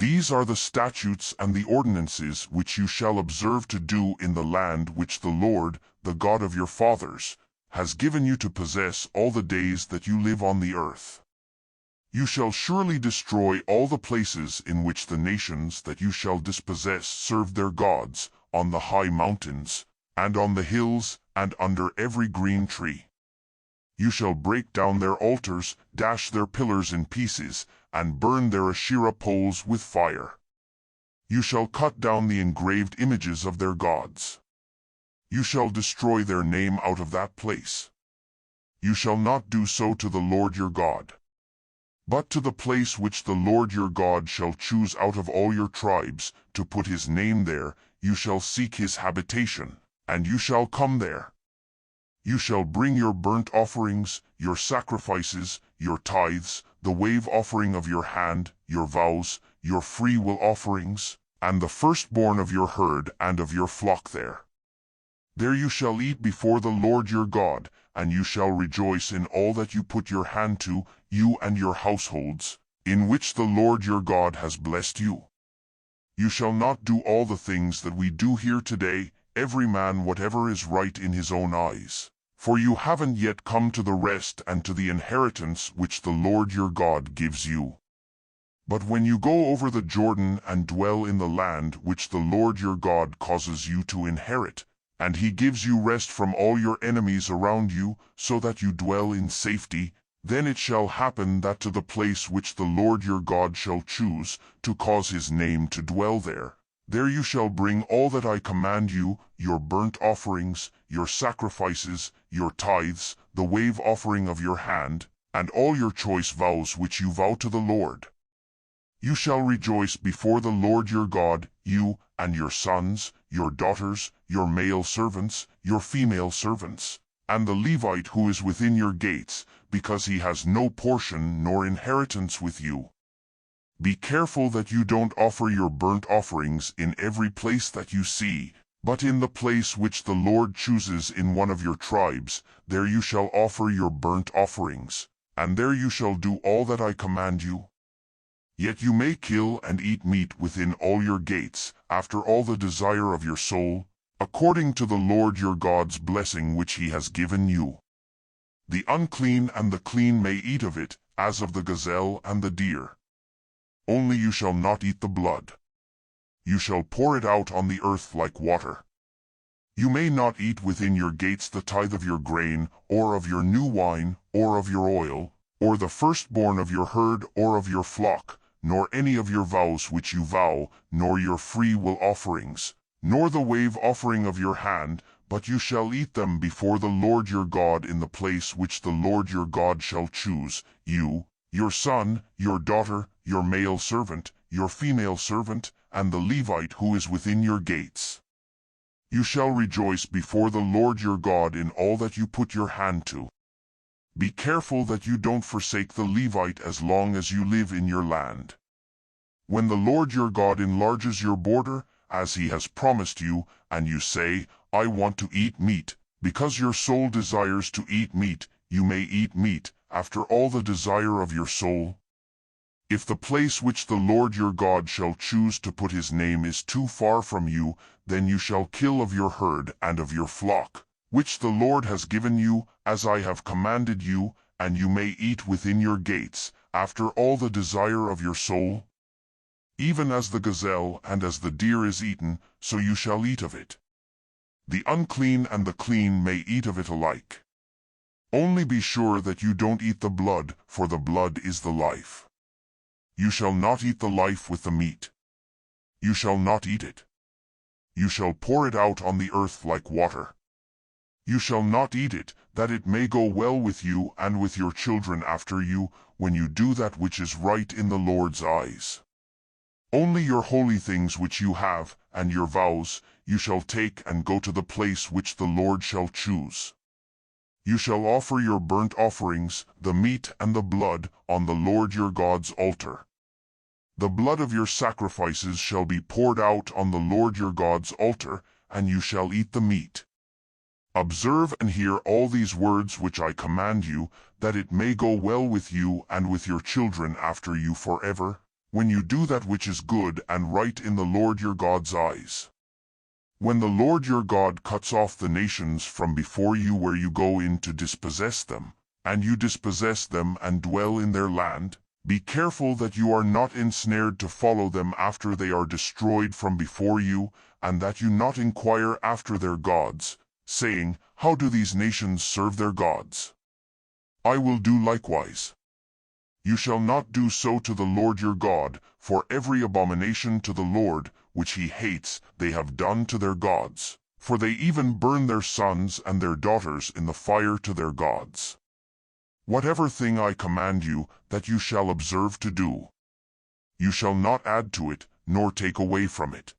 These are the statutes and the ordinances which you shall observe to do in the land which the Lord, the God of your fathers, has given you to possess all the days that you live on the earth. You shall surely destroy all the places in which the nations that you shall dispossess served their gods, on the high mountains, and on the hills, and under every green tree. You shall break down their altars, dash their pillars in pieces, and burn their Asherah poles with fire. You shall cut down the engraved images of their gods. You shall destroy their name out of that place. You shall not do so to the Lord your God. But to the place which the Lord your God shall choose out of all your tribes, to put his name there, you shall seek his habitation, and you shall come there. You shall bring your burnt offerings, your sacrifices, your tithes, the wave offering of your hand, your vows, your freewill offerings, and the firstborn of your herd and of your flock there. There you shall eat before the Lord your God, and you shall rejoice in all that you put your hand to, you and your households, in which the Lord your God has blessed you. You shall not do all the things that we do here today, every man whatever is right in his own eyes. For you haven't yet come to the rest and to the inheritance which the Lord your God gives you. But when you go over the Jordan and dwell in the land which the Lord your God causes you to inherit, and he gives you rest from all your enemies around you, so that you dwell in safety, then it shall happen that to the place which the Lord your God shall choose, to cause his name to dwell there, there you shall bring all that I command you, your burnt offerings, your sacrifices, your tithes, the wave offering of your hand, and all your choice vows which you vow to the Lord. You shall rejoice before the Lord your God, you, and your sons, your daughters, your male servants, your female servants, and the Levite who is within your gates, because he has no portion nor inheritance with you. Be careful that you don't offer your burnt offerings in every place that you see, but in the place which the Lord chooses in one of your tribes, there you shall offer your burnt offerings, and there you shall do all that I command you. Yet you may kill and eat meat within all your gates, after all the desire of your soul, according to the Lord your God's blessing which he has given you. The unclean and the clean may eat of it, as of the gazelle and the deer. Only you shall not eat the blood. You shall pour it out on the earth like water. You may not eat within your gates the tithe of your grain, or of your new wine, or of your oil, or the firstborn of your herd or of your flock, nor any of your vows which you vow, nor your freewill offerings, nor the wave offering of your hand, but you shall eat them before the Lord your God in the place which the Lord your God shall choose, you, your son, your daughter, your male servant, your female servant, and the Levite who is within your gates. You shall rejoice before the Lord your God in all that you put your hand to. Be careful that you don't forsake the Levite as long as you live in your land. When the Lord your God enlarges your border, as he has promised you, and you say, I want to eat meat, because your soul desires to eat meat, you may eat meat, after all the desire of your soul. If the place which the Lord your God shall choose to put his name is too far from you, then you shall kill of your herd and of your flock, which the Lord has given you, as I have commanded you, and you may eat within your gates, after all the desire of your soul. Even as the gazelle and as the deer is eaten, so you shall eat of it. The unclean and the clean may eat of it alike. Only be sure that you don't eat the blood, for the blood is the life. You shall not eat the life with the meat. You shall not eat it. You shall pour it out on the earth like water. You shall not eat it, that it may go well with you and with your children after you, when you do that which is right in the Lord's eyes. Only your holy things which you have, and your vows, you shall take and go to the place which the Lord shall choose. You shall offer your burnt offerings, the meat and the blood, on the Lord your God's altar. The blood of your sacrifices shall be poured out on the Lord your God's altar, and you shall eat the meat. Observe and hear all these words which I command you, that it may go well with you and with your children after you forever. when you do that which is good and right in the Lord your God's eyes. When the Lord your God cuts off the nations from before you where you go in to dispossess them, and you dispossess them and dwell in their land, be careful that you are not ensnared to follow them after they are destroyed from before you, and that you not inquire after their gods, saying, How do these nations serve their gods? I will do likewise. You shall not do so to the Lord your God, for every abomination to the Lord, which he hates, they have done to their gods, for they even burn their sons and their daughters in the fire to their gods. Whatever thing I command you, that you shall observe to do, you shall not add to it, nor take away from it.